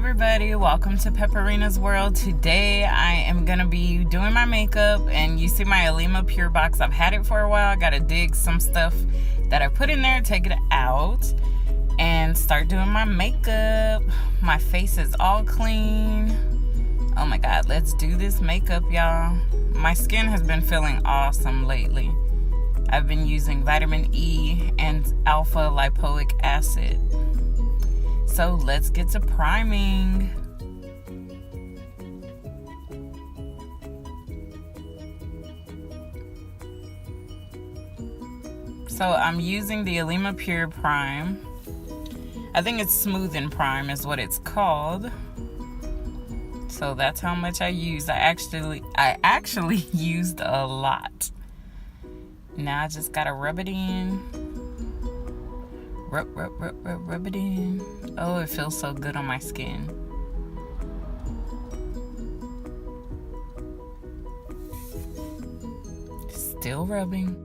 everybody, welcome to Pepperina's World. Today I am gonna be doing my makeup, and you see my Alima Pure box. I've had it for a while. I gotta dig some stuff that I put in there, take it out, and start doing my makeup. My face is all clean. Oh my god, let's do this makeup, y'all. My skin has been feeling awesome lately. I've been using vitamin E and alpha lipoic acid. So let's get to priming. So I'm using the Alima Pure Prime. I think it's Smooth and Prime is what it's called. So that's how much I used. I actually used a lot. Now I just gotta rub it in. Rub it in. Oh, it feels so good on my skin. Still rubbing.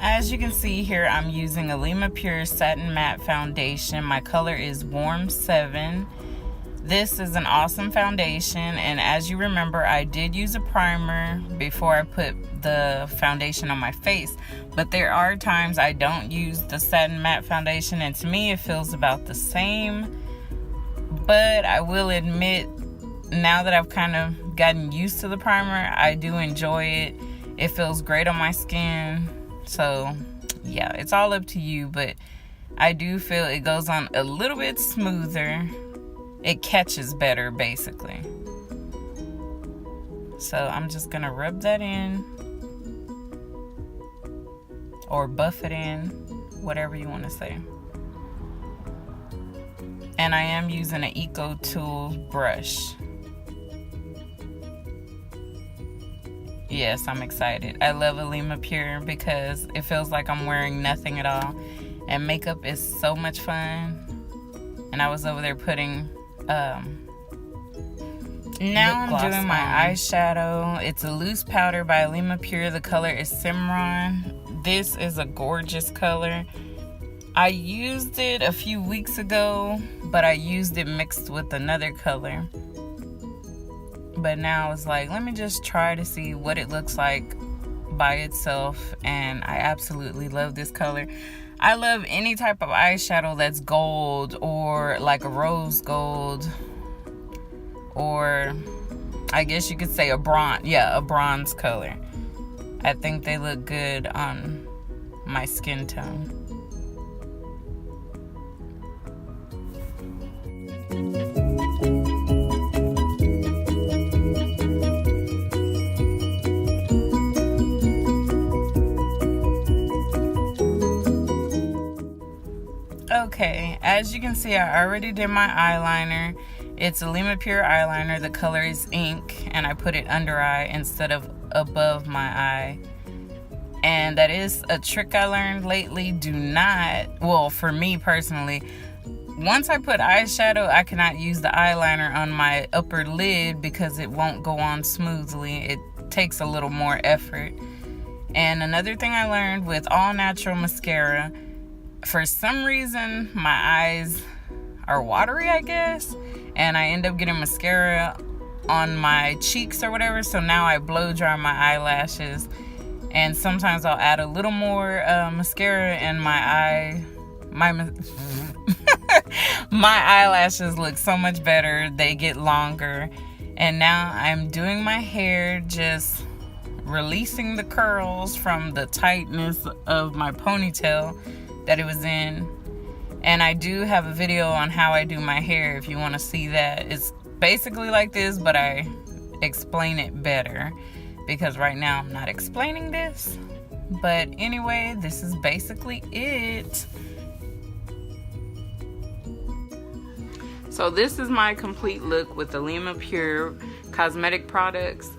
As you can see here, I'm using Alima Pure Satin Matte Foundation. My color is Warm 7. This is an awesome foundation, and as you remember, I did use a primer before I put the foundation on my face, but there are times I don't use the Satin Matte Foundation, and to me it feels about the same. But I will admit, now that I've kind of gotten used to the primer, I do enjoy it. It feels great on my skin. So yeah, it's all up to you, but I do feel it goes on a little bit smoother. It catches better, basically. So I'm just gonna rub that in, or buff it in, whatever you want to say. And I am using an Eco Tool brush. Yes, I'm excited. I love Alima Pure because it feels like I'm wearing nothing at all, and makeup is so much fun. And I was over there putting now I'm doing my eyeshadow. It's a loose powder by Alima Pure. The color is Cimarron. This is a gorgeous color. I used it a few weeks ago, but I used it mixed with another color. But now it's like, let me just try to see what it looks like by itself, and I absolutely love this color. I love any type of eyeshadow that's gold, or like a rose gold, or I guess you could say a bronze. Yeah, a bronze color. I think they look good on my skin tone. Okay, as you can see, I already did my eyeliner. It's Alima Pure eyeliner. The color is ink, and I put it under eye instead of above my eye. And that is a trick I learned lately. Do not, well, for me personally, once I put eyeshadow, I cannot use the eyeliner on my upper lid because it won't go on smoothly. It takes a little more effort. And another thing I learned with all natural mascara, for some reason my eyes are watery, I guess, and I end up getting mascara on my cheeks or whatever. So now I blow dry my eyelashes, and sometimes I'll add a little more mascara, and my eyelashes look so much better. They get longer. And now I'm doing my hair, just releasing the curls from the tightness of my ponytail that it was in. And I do have a video on how I do my hair if you want to see that. It's basically like this, but I explain it better because right now I'm not explaining this. But anyway, this is basically it. So this is my complete look with the Alima Pure cosmetic products.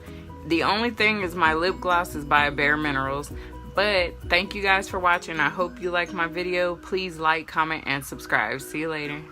The only thing is my lip gloss is by Bare Minerals. But thank you guys for watching. I hope you liked my video. Please like, comment, and subscribe. See you later.